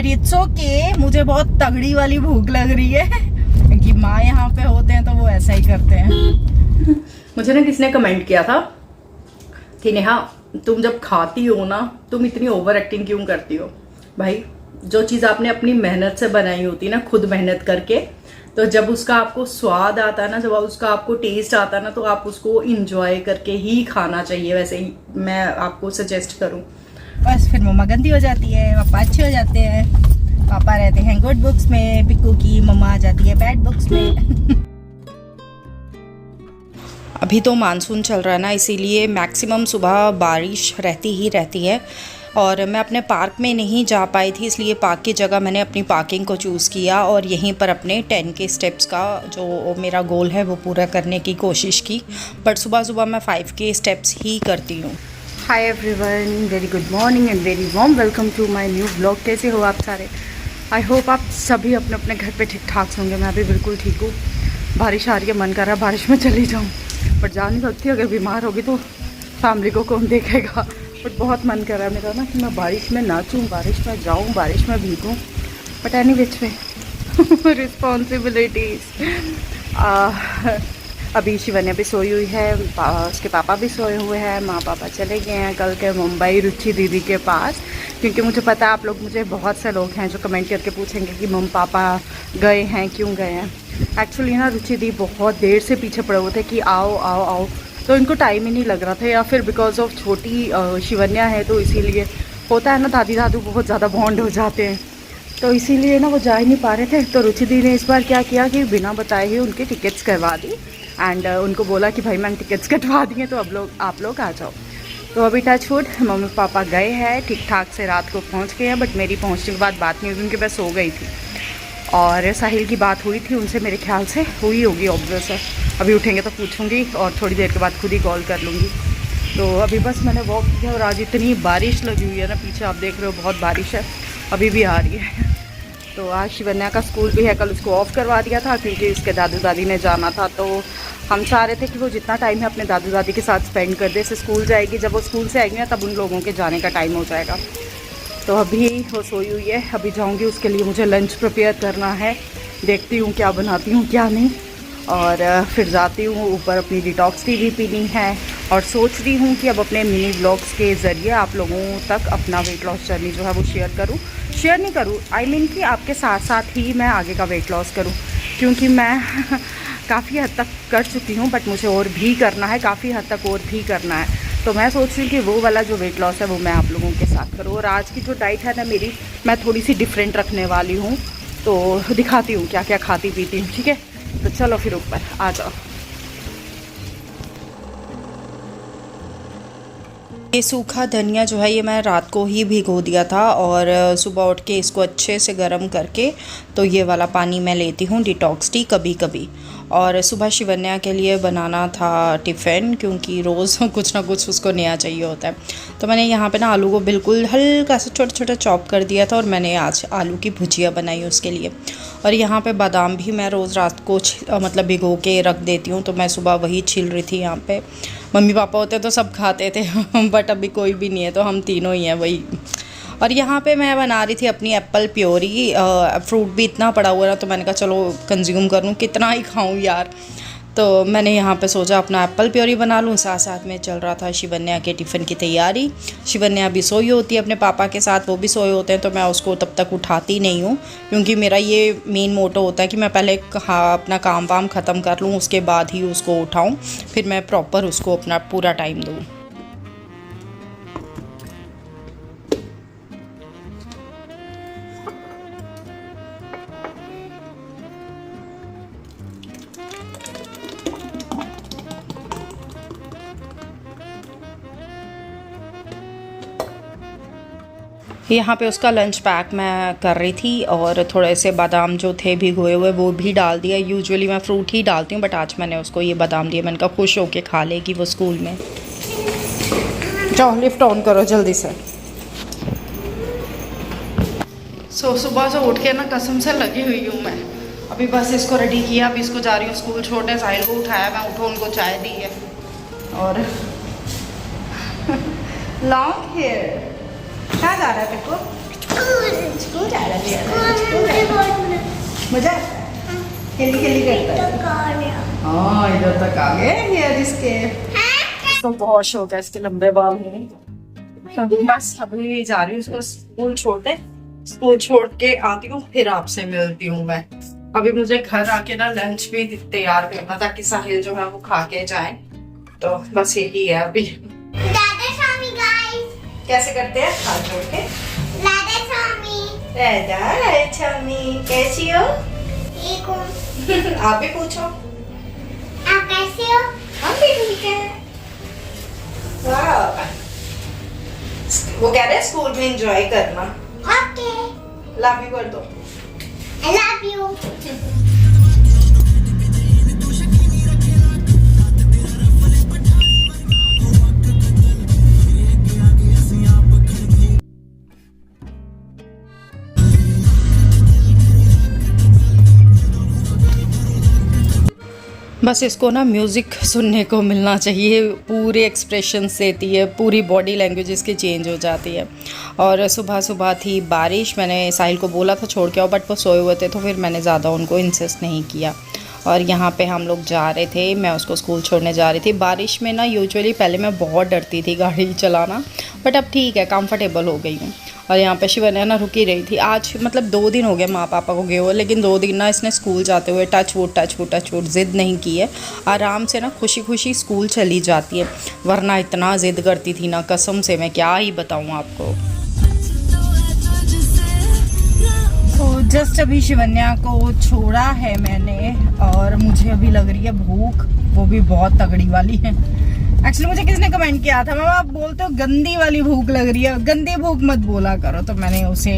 But it's okay, मुझे बहुत तगड़ी वाली भूख लग रही है क्योंकि माँ यहाँ पे होते हैं तो वो ऐसा ही करते हैं। मुझे ना किसने कमेंट किया था कि नेहा तुम जब खाती हो ना तुम इतनी ओवर एक्टिंग क्यों करती हो। भाई जो चीज़ आपने अपनी मेहनत से बनाई होती है ना, खुद मेहनत करके, तो जब उसका आपको स्वाद आता है ना, जब उसका आपको टेस्ट आता है ना, तो आप उसको इंजॉय करके ही खाना चाहिए। वैसे ही मैं आपको सजेस्ट करूं। बस फिर मम्मा गंदी हो जाती है, पापा अच्छे हो जाते हैं। पापा रहते हैं गुड बुक्स में, पिक्कू की मम्मा आ जाती है बैड बुक्स में। अभी तो मानसून चल रहा है ना, इसीलिए मैक्सिमम सुबह बारिश रहती ही रहती है। और मैं अपने पार्क में नहीं जा पाई थी, इसलिए पार्क की जगह मैंने अपनी पार्किंग को चूज़ किया और यहीं पर अपने 10 के स्टेप्स का जो मेरा गोल है वो पूरा करने की कोशिश की। बट सुबह सुबह मैं 5 के स्टेप्स ही करती हूँ। Hi everyone, very good morning and very warm welcome to my new blog. कैसे हो आप सारे? आई होप आप सभी अपने अपने घर पे ठीक ठाक होंगे। मैं भी बिल्कुल ठीक हूँ। बारिश आ रही है, मन कर रहा है बारिश में चली जाऊँ, बट जा नहीं सकती। अगर बीमार होगी तो फैमिली को कौन देखेगा। बट बहुत मन कर रहा है मेरा ना कि मैं बारिश में नाचूं, बारिश में जाऊं, बारिश में भीगूं। But any which way responsibilities. अभी शिवन्या भी सोई हुई है, उसके पापा भी सोए हुए हैं। माँ पापा चले गए हैं कल के मुंबई रुचि दीदी के पास, क्योंकि मुझे पता है आप लोग, मुझे बहुत से लोग हैं जो कमेंट करके पूछेंगे कि मम्मी पापा गए हैं, क्यों गए हैं। एक्चुअली ना रुचि दी बहुत देर से पीछे पड़े हुए थे कि आओ आओ आओ, तो इनको टाइम ही नहीं लग रहा था, या फिर बिकॉज ऑफ छोटी शिवन्या है तो इसीलिए होता है ना, दादी दादू बहुत ज़्यादा बॉन्ड हो जाते हैं, तो इसीलिए ना वो जा ही नहीं पा रहे थे। तो रुचि दी ने इस बार क्या किया कि बिना बताए ही उनकी टिकट्स करवा दी एंड उनको बोला कि भाई मैंने टिकट्स कटवा दी हैं, तो अब आप लोग आ जाओ। तो अभी टचवुड मम्मी पापा गए हैं, ठीक ठाक से रात को पहुँच गए हैं। बट मेरी पहुँचने के बाद बात नहीं हुई क्योंकि मैं सो गई थी। और साहिल की बात हुई थी उनसे, मेरे ख्याल से हुई होगी, ऑब्वियस है। अभी उठेंगे तो पूछूंगी और थोड़ी देर के बाद खुद ही कॉल कर लूँगी। तो अभी बस मैंने वॉक किया और आज इतनी बारिश लगी हुई है ना, पीछे आप देख रहे हो बहुत बारिश है, अभी भी आ रही है। तो आज शिवन्या का स्कूल भी है, कल उसको ऑफ करवा दिया था क्योंकि उसके दादू दादी ने जाना था। तो हम चाह रहे थे कि वो जितना टाइम है अपने दादू दादी के साथ स्पेंड कर दे। स्कूल जाएगी, जब वो स्कूल से आएंगे ना तब उन लोगों के जाने का टाइम हो जाएगा। तो अभी वो सोई हुई है, अभी जाऊंगी उसके लिए, मुझे लंच प्रिपेयर करना है। देखती हूँ क्या बनाती हूँ क्या नहीं, और फिर जाती हूँ ऊपर, अपनी डिटॉक्स टी भी पीनी है। और सोच रही हूँ कि अब अपने मिनी ब्लॉग्स के ज़रिए आप लोगों तक अपना वेट लॉस जर्नी जो है वो शेयर नहीं करूँ, आई मीन कि आपके साथ साथ ही मैं आगे का वेट लॉस करूँ, क्योंकि मैं काफ़ी हद तक कर चुकी हूँ, बट मुझे और भी करना है, काफ़ी हद तक और भी करना है। तो मैं सोच रही हूँ कि वो वाला जो वेट लॉस है वो मैं आप लोगों के साथ करूँ। और आज की जो डाइट है ना मेरी, मैं थोड़ी सी डिफरेंट रखने वाली हूँ, तो दिखाती हूँ क्या क्या खाती पीती हूँ, ठीक है। तो चलो फिर ऊपर आ जाओ। ये सूखा धनिया जो है ये मैं रात को ही भिगो दिया था और सुबह उठ के इसको अच्छे से गर्म करके तो ये वाला पानी मैं लेती हूँ, डिटॉक्स टी, कभी कभी। और सुबह शिवन्या के लिए बनाना था टिफ़िन, क्योंकि रोज़ कुछ ना कुछ उसको नया चाहिए होता है। तो मैंने यहाँ पे ना आलू को बिल्कुल हल्का सा छोटा छोटा चॉप कर दिया था और मैंने आज आलू की भुजिया बनाई उसके लिए। और यहाँ पे बादाम भी मैं रोज़ रात को मतलब भिगो के रख देती हूँ, तो मैं सुबह वही छील रही थी। यहाँ पे मम्मी पापा होते तो सब खाते थे बट अभी कोई भी नहीं है, तो हम तीनों ही हैं वही। और यहाँ पे मैं बना रही थी अपनी एप्पल प्योरी। फ्रूट भी इतना पड़ा हुआ था तो मैंने कहा चलो कंज्यूम कर लूँ, कितना ही खाऊँ यार। तो मैंने यहाँ पे सोचा अपना एप्पल प्योरी बना लूँ। साथ साथ में चल रहा था शिवन्या के टिफ़िन की तैयारी। शिवन्या भी सोई होती है अपने पापा के साथ, वो भी सोए होते हैं, तो मैं उसको तब तक उठाती नहीं हूँ, क्योंकि मेरा ये मेन मोटो होता है कि मैं पहले अपना काम वाम ख़त्म कर लूँ, उसके बाद ही उसको उठाऊँ, फिर मैं प्रॉपर उसको अपना पूरा टाइम दूँ। यहाँ पे उसका लंच पैक मैं कर रही थी और थोड़े से बादाम जो थे भिगोए हुए वो भी डाल दिया। यूजुअली मैं फ्रूट ही डालती हूँ, बट आज मैंने उसको ये बादाम दिए। मैंने कहा खुश होके खा लेगी वो स्कूल में। जाओ लिफ्ट ऑन करो जल्दी से। सुबह से उठ के ना कसम से लगी हुई हूँ मैं। अभी बस इसको रेडी किया, अभी इसको जा रही हूँ स्कूल छोड़ने। साहिल को उठाया, मैं उठो उनको चाय दी है। और लॉन्ग हेयर कहाँ जा रहा है? देखो स्कूल जा रहा है मजा आता है, खेली खेली करता है। हाँ इधर तक आ गए हेयर इसके। इसको बहुत शौक है इसके लंबे बाल हैं। तो बस अभी जा रही हूँ इसको स्कूल छोड़ने, स्कूल छोड़ के आती हूँ फिर आपसे मिलती हूँ मैं। अभी मुझे घर आके ना लंच भी तैयार करना ताकि साहिल जो है वो खा के जाए, तो बस यही है अभी। कैसे करते हैं हाथ जोड़ के? कैसी हो? आप भी पूछो। आप कैसे हो? हम भी ठीक है। वाह, वो कह रहे हैं स्कूल में एंजॉय करना। ओके, लव यू कर दो। I love you. बस इसको ना म्यूज़िक सुनने को मिलना चाहिए, पूरे एक्सप्रेशंस देती है, पूरी बॉडी लैंग्वेज इसकी चेंज हो जाती है। और सुबह सुबह थी बारिश, मैंने साहिल को बोला था छोड़ के आओ बट वो सोए हुए थे, तो फिर मैंने ज़्यादा उनको इंसिस्ट नहीं किया। और यहाँ पे हम लोग जा रहे थे, मैं उसको स्कूल छोड़ने जा रही थी। बारिश में ना यूजुअली पहले मैं बहुत डरती थी गाड़ी चलाना, बट अब ठीक है, कंफर्टेबल हो गई हूँ। और यहाँ पे शिवन्या ना रुकी रही थी आज, मतलब 2 दिन हो गए माँ पापा को गए हुए, लेकिन 2 दिन ना इसने स्कूल जाते हुए टच वुड ज़िद नहीं की है। आराम से ना खुशी खुशी स्कूल चली जाती है, वरना इतना ज़िद करती थी ना, कसम से मैं क्या ही बताऊँ आपको। तो जस्ट अभी शिवन्या को छोड़ा है मैंने और मुझे अभी लग रही है भूख, वो भी बहुत तगड़ी वाली है। एक्चुअली मुझे किसने कमेंट किया था, मामा आप बोलते हो गंदी वाली भूख लग रही है, गंदी भूख मत बोला करो, तो मैंने उसे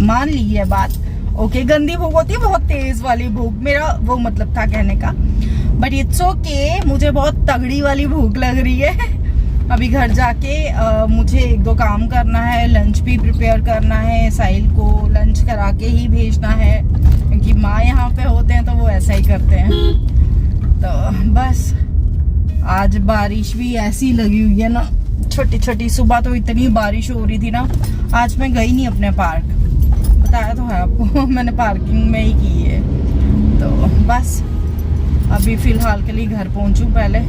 मान ली है बात। ओके, गंदी भूख होती है बहुत तेज वाली भूख, मेरा वो मतलब था कहने का, बट इट्स ओके, मुझे बहुत तगड़ी वाली भूख लग रही है। अभी घर जाके मुझे 1-2 काम करना है, लंच भी प्रिपेयर करना है, साहिल को लंच करा के ही भेजना है, क्योंकि माँ यहाँ पे होते हैं तो वो ऐसा ही करते हैं। तो बस आज बारिश भी ऐसी लगी हुई है ना, छोटी छोटी, सुबह तो इतनी बारिश हो रही थी ना। आज मैं गई नहीं अपने पार्क, बताया तो है आपको मैंने पार्किंग में ही की है। तो बस अभी फिलहाल के लिए घर पहुंचूं पहले।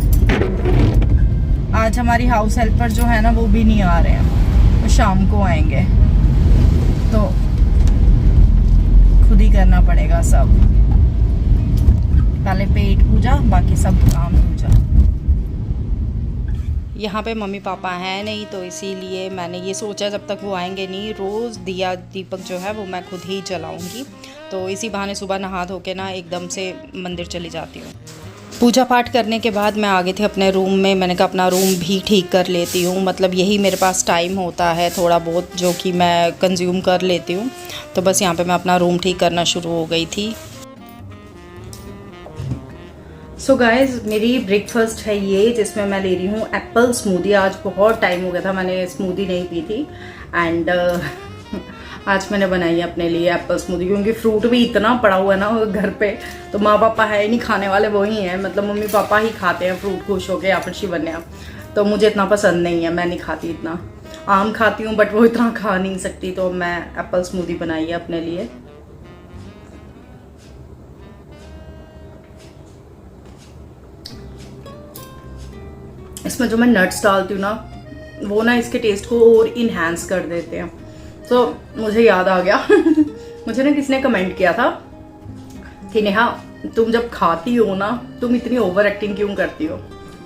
आज हमारी हाउस हेल्पर जो है ना वो भी नहीं आ रहे हैं, वो शाम को आएंगे, तो खुद ही करना पड़ेगा सब, पहले पेट पूजा बाकी सब काम पूजा। यहाँ पे मम्मी पापा हैं नहीं, तो इसीलिए मैंने ये सोचा जब तक वो आएंगे नहीं, रोज़ दिया दीपक जो है वो मैं खुद ही जलाऊंगी। तो इसी बहाने सुबह नहा धो के ना एकदम से मंदिर चली जाती हूँ। पूजा पाठ करने के बाद मैं आ गई थी अपने रूम में, मैंने कहा अपना रूम भी ठीक कर लेती हूँ, मतलब यही मेरे पास टाइम होता है थोड़ा बहुत जो कि मैं कंज्यूम कर लेती हूँ। तो बस यहाँ पे मैं अपना रूम ठीक करना शुरू हो गई थी। सो गाइज मेरी ब्रेकफास्ट है ये, जिसमें मैं ले रही हूँ एप्पल स्मूदी। आज बहुत टाइम हो गया था मैंने स्मूदी नहीं पी थी, एंड आज मैंने बनाई है अपने लिए एप्पल स्मूदी, क्योंकि फ्रूट भी इतना पड़ा हुआ है ना घर पे, तो माँ पापा है ही नहीं खाने वाले, वो ही हैं, मतलब मम्मी पापा ही खाते हैं फ्रूट खुश होके, या फिर शिवन्या। तो मुझे इतना पसंद नहीं है, मैं नहीं खाती इतना। आम खाती हूँ बट वो इतना खा नहीं सकती, तो मैं एप्पल स्मूदी बनाई है अपने लिए। इसमें जो मैं नट्स डालती हूँ ना, वो ना इसके टेस्ट को और इन्हांस कर देते हैं। तो मुझे याद आ गया मुझे ना किसी ने कमेंट किया था कि नेहा तुम जब खाती हो ना, तुम इतनी ओवर एक्टिंग क्यों करती हो।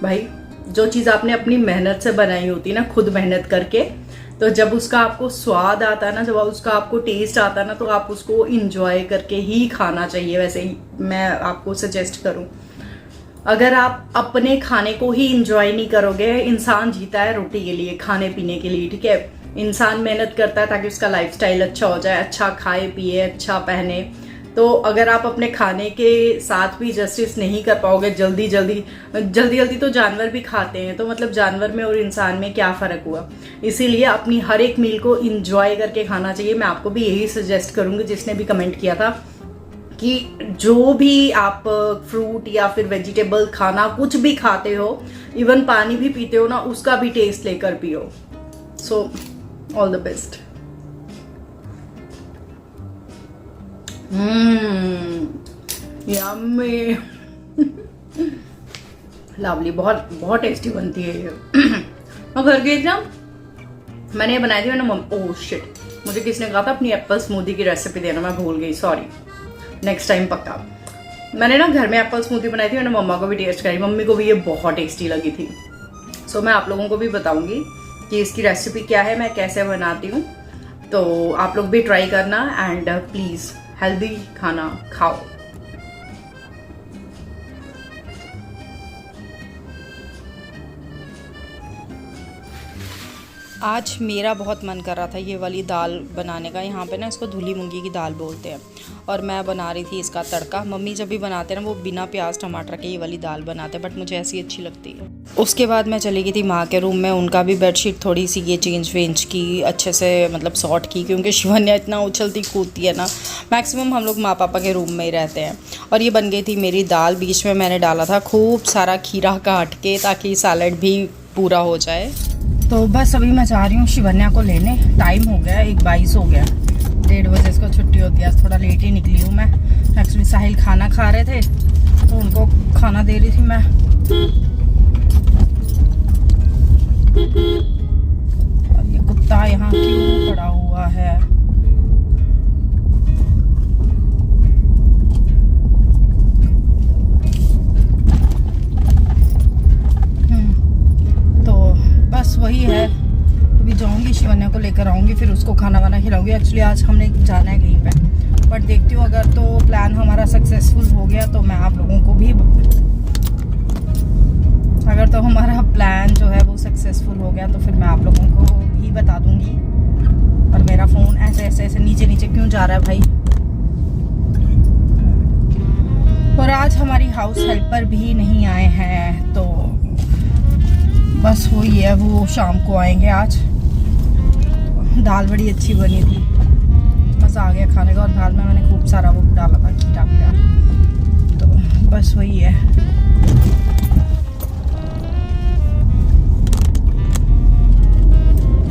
भाई जो चीज़ आपने अपनी मेहनत से बनाई होती है ना, खुद मेहनत करके, तो जब उसका आपको स्वाद आता है ना, जब उसका आपको टेस्ट आता है ना, तो आप उसको इंजॉय करके ही खाना चाहिए। वैसे ही मैं आपको सजेस्ट करूँ, अगर आप अपने खाने को ही इंजॉय नहीं करोगे, इंसान जीता है रोटी के लिए, खाने पीने के लिए, ठीक है। इंसान मेहनत करता है ताकि उसका लाइफस्टाइल अच्छा हो जाए, अच्छा खाए पिए, अच्छा पहने। तो अगर आप अपने खाने के साथ भी जस्टिस नहीं कर पाओगे, जल्दी जल्दी तो जानवर भी खाते हैं, तो मतलब जानवर में और इंसान में क्या फ़र्क हुआ। इसीलिए अपनी हर एक मील को इंजॉय करके खाना चाहिए। मैं आपको भी यही सजेस्ट करूँगी, जिसने भी कमेंट किया था कि जो भी आप फ्रूट या फिर वेजिटेबल खाना कुछ भी खाते हो, इवन पानी भी पीते हो ना, उसका भी टेस्ट लेकर पियो। So all the best. Yummy lovely, बहुत बहुत टेस्टी बनती है ये। मैं घर गई ना, मैंने ये बनाई थी, मैंने ओह शिट, मुझे किसने कहा था अपनी एप्पल स्मूदी की रेसिपी देना, मैं भूल गई, सॉरी, नेक्स्ट टाइम पक्का। मैंने ना घर में एप्पल स्मूदी बनाई थी, मैंने मम्मा को भी टेस्ट कराई, मम्मी को भी ये बहुत टेस्टी लगी थी। सो मैं आप लोगों को भी बताऊंगी कि इसकी रेसिपी क्या है, मैं कैसे बनाती हूँ, तो आप लोग भी ट्राई करना एंड प्लीज़ हेल्दी खाना खाओ। आज मेरा बहुत मन कर रहा था ये वाली दाल बनाने का। यहाँ पे ना इसको धुली मूंगी की दाल बोलते हैं, और मैं बना रही थी इसका तड़का। मम्मी जब भी बनाते हैं ना वो बिना प्याज टमाटर के ये वाली दाल बनाते हैं, बट मुझे ऐसी अच्छी लगती है। उसके बाद मैं चली गई थी माँ के रूम में, उनका भी बेडशीट थोड़ी सी ये चेंज वेंज की, अच्छे से मतलब सॉर्ट की, क्योंकि शिवन्या इतना उछलती कूदती है ना। मैक्सिमम हम लोग माँ पापा के रूम में ही रहते हैं। और ये बन गई थी मेरी दाल। बीच में मैंने डाला था खूब सारा खीरा काट के, ताकि सैलड भी पूरा हो जाए। तो बस अभी मैं जा रही हूँ शिवन्या को लेने। टाइम हो गया 1:22 हो गया, 1:30 बजे इसको छुट्टी होती है। आज थोड़ा लेट ही निकली हूँ मैं। एक्चुअली साहिल खाना खा रहे थे तो उनको खाना दे रही थी मैं। और ये कुत्ता यहाँ क्यों पड़ा हुआ है? बस वही है, अभी जाऊंगी शिवन्या को लेकर आऊंगी, फिर उसको खाना वाना खिलाऊंगी। एक्चुअली आज हमने जाना है कहीं पे, बट देखती हूँ अगर तो प्लान हमारा सक्सेसफुल हो गया तो मैं आप लोगों को भी, अगर तो हमारा प्लान जो है वो सक्सेसफुल हो गया तो फिर मैं आप लोगों को भी बता दूंगी। और मेरा फ़ोन ऐसे ऐसे ऐसे नीचे नीचे क्यों जा रहा है भाई? और आज हमारी हाउस हेल्पर भी नहीं आए हैं, तो बस वही है, वो शाम को आएंगे। आज दाल बड़ी अच्छी बनी थी, मज़ा आ गया खाने का। और दाल में मैंने खूब सारा वो डाला था, खीरा वीरा, तो बस वही है।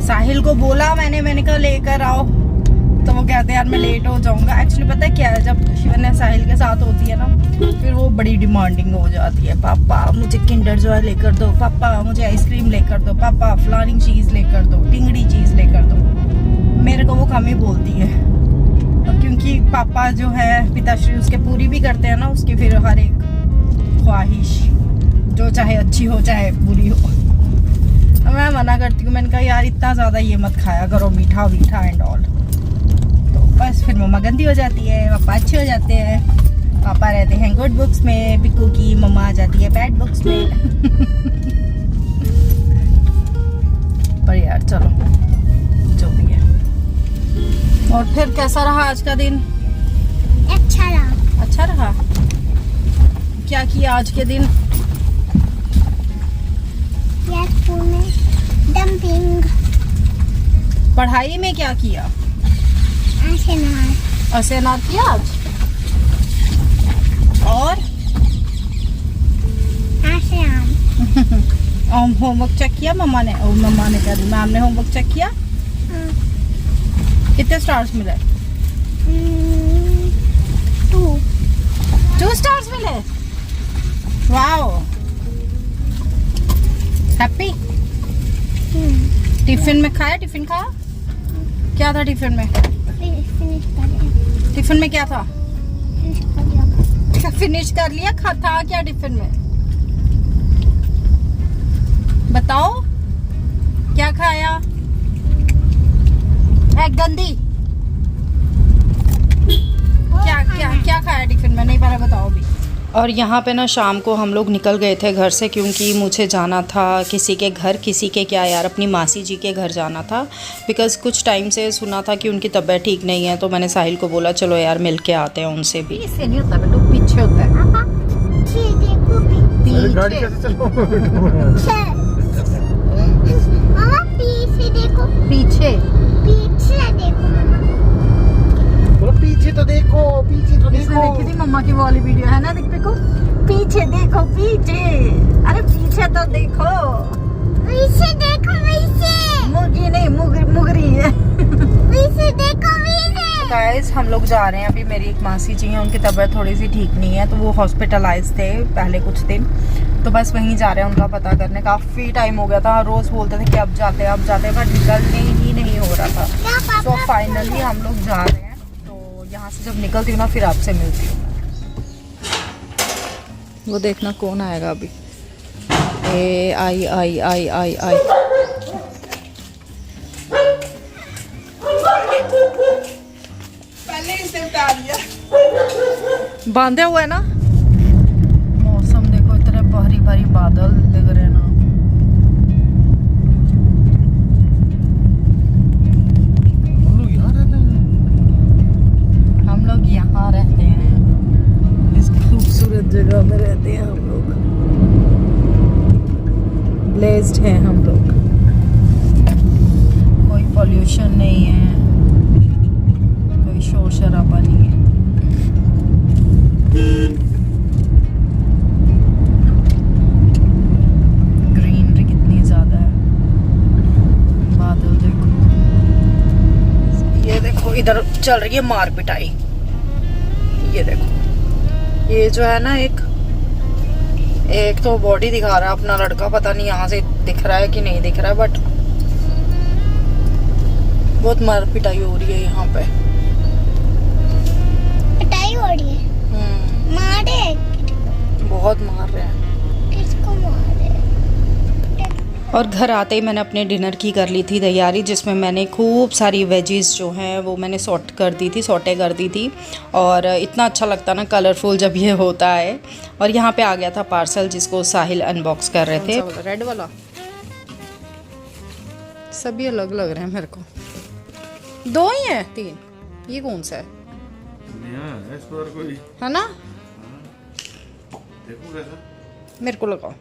साहिल को बोला मैंने कहा लेकर आओ, तो वो कहते हैं यार मैं लेट हो जाऊंगा। एक्चुअली पता है क्या है, जब शिवन्या साहिल के साथ होती है ना, फिर वो बड़ी डिमांडिंग हो जाती है। पापा मुझे किंडर जॉय लेकर दो, पापा मुझे आइसक्रीम लेकर दो, पापा फलानी चीज़ लेकर दो, टिंगड़ी चीज़ लेकर दो। मेरे को वो कम ही बोलती है, और क्योंकि पापा जो है पिताश्री उसके पूरी भी करते हैं ना, उसकी फिर हर एक ख्वाहिश, जो चाहे अच्छी हो चाहे बुरी हो। मैं मना करती हूँ, मैंने कहा यार इतना ज़्यादा ये मत खाया करो, मीठा वीठा एंड ऑल। तो बस फिर मम्मा गंदी हो जाती है, पापा अच्छे हो जाते हैं। पापा रहते हैं गुड बुक्स में, पिक्कू की मम्मा आ जाती है बैड बुक्स में। पर यार चलो जो भी है। और फिर कैसा रहा आज का दिन? अच्छा रहा। अच्छा रहा। क्या किया आज के दिन? स्कूल में डंपिंग। पढ़ाई में क्या किया? असेनार किया आज। और होमवर्क चेक किया मम्मा ने? मम्मा ने कह मैम ने होमवर्क चेक किया। कितने स्टार्स मिले? 2 स्टार्स मिले। Wow, happy. टिफिन में खाया? टिफिन खाया? क्या था टिफिन में? टिफिन में क्या था? फिनिश कर लिया। था क्या टिफिन में? बताओ क्या खाया? गंदी क्या खाया टिफिन में? नहीं पहले बताओ अभी। और यहाँ पे ना शाम को हम लोग निकल गए थे घर से, क्योंकि मुझे जाना था किसी के घर, किसी के क्या यार, अपनी मासी जी के घर जाना था। बिकॉज़ कुछ टाइम से सुना था कि उनकी तबीयत ठीक नहीं है, तो मैंने साहिल को बोला चलो यार मिल के आते हैं उनसे भी। इससे नहीं होता बेटू, पीछे होता है। गाड़ी कैसे चलाऊं? मामा पीछे देखो। पीछे देखो। पीछे तो देखो, पीछे तो देखो। देखी थी मम्मा की वो वाली वीडियो है ना, देखो पीछे देखो, पीछे, अरे पीछे तो देखो, पीछे देखो। मुर्गी नहीं मुगरी है। पीछे देखो पीछे। गाइस हम लोग जा रहे हैं अभी। मेरी एक मासी जी हैं, उनकी तबीयत थोड़ी सी ठीक नहीं है, तो वो हॉस्पिटलाइज थे पहले कुछ दिन, तो बस वहीं जा रहे हैं उनका पता करने। काफ़ी टाइम हो गया था, रोज़ बोलते थे कि अब जाते बट निकलने ही नहीं हो रहा था। तो फाइनली हम लोग जा रहे हैं। तो यहाँ से जब निकलती हूँ ना फिर आपसे मिलती हूँ। वो देखना कौन आएगा अभी। ए आई आई आई आई आई पहले इसे उतार लिया। बांधे हुए ना। मौसम देखो, इतने भारी भारी बादल दिख रहे हैं ना। हम लोग यहाँ रहते हैं। हम लोग यहाँ रहते हैं, इस खूबसूरत जगह में रहते हैं हम लोग। ब्लेस्ड हैं हम लोग, कोई पॉल्यूशन नहीं है, कोई शोर शराबा नहीं है। ग्रीनरी कितनी ज़्यादा है, बादल देखो। ये देखो इधर चल रही है मार पिटाई। ये देखो, ये जो है ना एक तो बॉडी दिखा रहा है अपना लड़का, पता नहीं यहाँ से दिख रहा है कि नहीं दिख रहा है, बट बहुत मार पिटाई हो रही है यहाँ पे। पिटाई हो रही है। मारे बहुत मार रहे हैं। किसको मारे? और घर आते ही मैंने अपने डिनर की कर ली थी तैयारी, जिसमें मैंने खूब सारी वेजीज जो हैं वो मैंने सॉटे कर दी थी। और इतना अच्छा लगता ना कलरफुल जब ये होता है। और यहाँ पे आ गया था पार्सल जिसको साहिल अनबॉक्स कर रहे थे। रेड वाला सभी अलग लग रहे हैं मेरे को। 2 ही हैं 3, ये कौन सा है? इस पर कोई है ना, देखो कैसा। मेरे को लगाओ।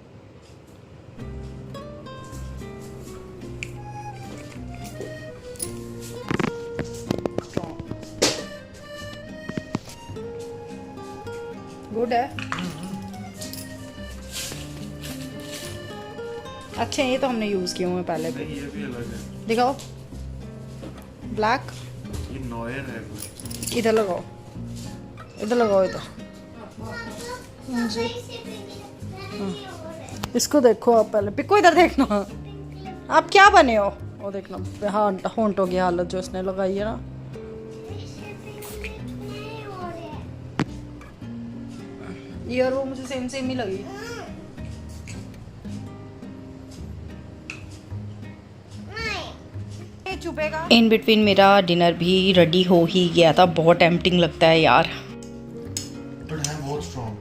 गुड है, अच्छे हैं ये तो, हमने यूज किए हुए पहले भी। ये भी अलग है। दिखाओ ब्लैक। ये नॉयर है कोई। इधर लगाओ, इधर लगाओ, इधर जी। हाँ। इसको देखो आप पहले, पिको इधर देखना। आप क्या बने हो? वो देखना हाँ होंठों की हालत जो इसने लगाई है ना। ईयर वो मुझे सेम ही लगी। इन बिटवीन मेरा डिनर भी रेडी हो ही गया था। बहुत टेम्पटिंग लगता है यार। बट है बहुत स्ट्रॉन्ग,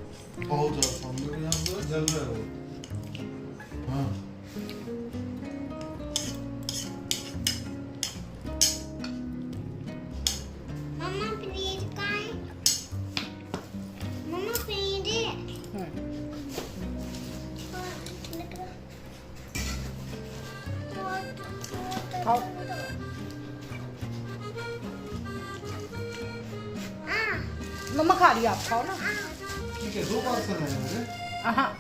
बहुत ज्यादा स्ट्रॉन्ग। मेरे यहाँ पर जल रहा है वो। हाँ मम्मा प्लीज काय? मम्मा प्लीज। खाओ। मम्मा खा रही है, आप खाओ ना। ठीक है, 2 पार्सल है मेरे। हाँ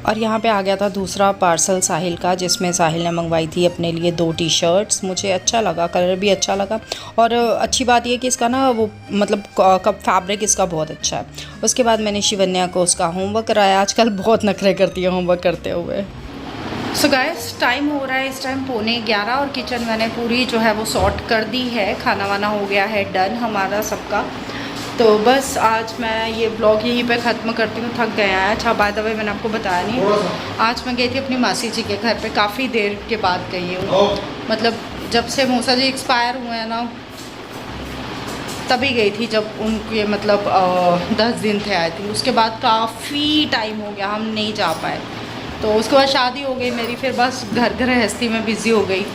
और यहाँ पे आ गया था दूसरा पार्सल साहिल का, जिसमें साहिल ने मंगवाई थी अपने लिए 2 टी-शर्ट्स। मुझे अच्छा लगा, कलर भी अच्छा लगा। और अच्छी बात ये कि इसका ना वो मतलब कब फैब्रिक इसका बहुत अच्छा है। उसके बाद मैंने शिवन्या को उसका होमवर्क कराया। आजकल बहुत नखरे करती है होमवर्क करते हुए। सो गाइस टाइम हो रहा है इस टाइम 11:15 और किचन मैंने पूरी जो है वो सॉर्ट कर दी है। खाना वाना हो गया है डन हमारा सबका। तो बस आज मैं ये ब्लॉग यहीं पे ख़त्म करती हूँ, थक गया है। अच्छा बाय द वे मैंने आपको बताया नहीं, आज मैं गई थी अपनी मासी जी के घर पे, काफ़ी देर के बाद गई हूँ। मतलब जब से मौसा जी एक्सपायर हुए हैं ना तभी गई थी, जब उनके मतलब 10 दिन थे आए थे। उसके बाद काफ़ी टाइम हो गया हम नहीं जा पाए। तो उसके बाद शादी हो गई मेरी, फिर बस घर गृहस्थी में बिज़ी हो गई।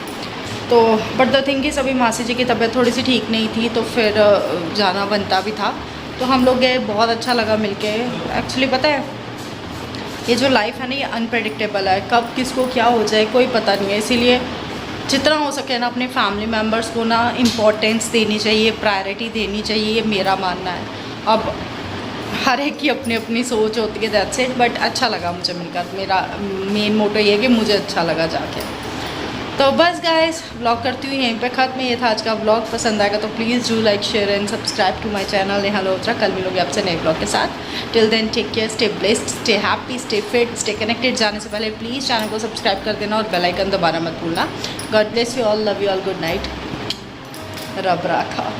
तो बट द थिंग इज़ अभी मासी जी की तबीयत थोड़ी सी ठीक नहीं थी, तो फिर जाना बनता भी था। तो हम लोग गए, बहुत अच्छा लगा मिलके। एक्चुअली पता है ये जो लाइफ है ना ये अनप्रेडिक्टेबल है, कब किसको क्या हो जाए कोई पता नहीं है। इसीलिए जितना हो सके ना अपने फैमिली मेम्बर्स को ना इम्पोर्टेंस देनी चाहिए, प्रायोरिटी देनी चाहिए, ये मेरा मानना है। अब हर एक की अपनी अपनी सोच होती है, दैट्स इट। बट अच्छा लगा मुझे मिलकर, मेरा मेन मोटो ये है कि मुझे अच्छा लगा जाके। तो बस गाइस, व्लॉग करती हुई यहीं पे ख़त्म। ये था आज का व्लॉग। पसंद आएगा तो please do like, share and subscribe to my channel Neha Lotra. कल मिलोगे आपसे नए व्लॉग के साथ। Till then take care, stay blessed, stay happy, stay fit, stay connected. जाने से पहले प्लीज़ चैनल को सब्सक्राइब कर देना और बेल आइकन दोबारा मत भूलना। God bless you all, love you all, good night, रब राखा।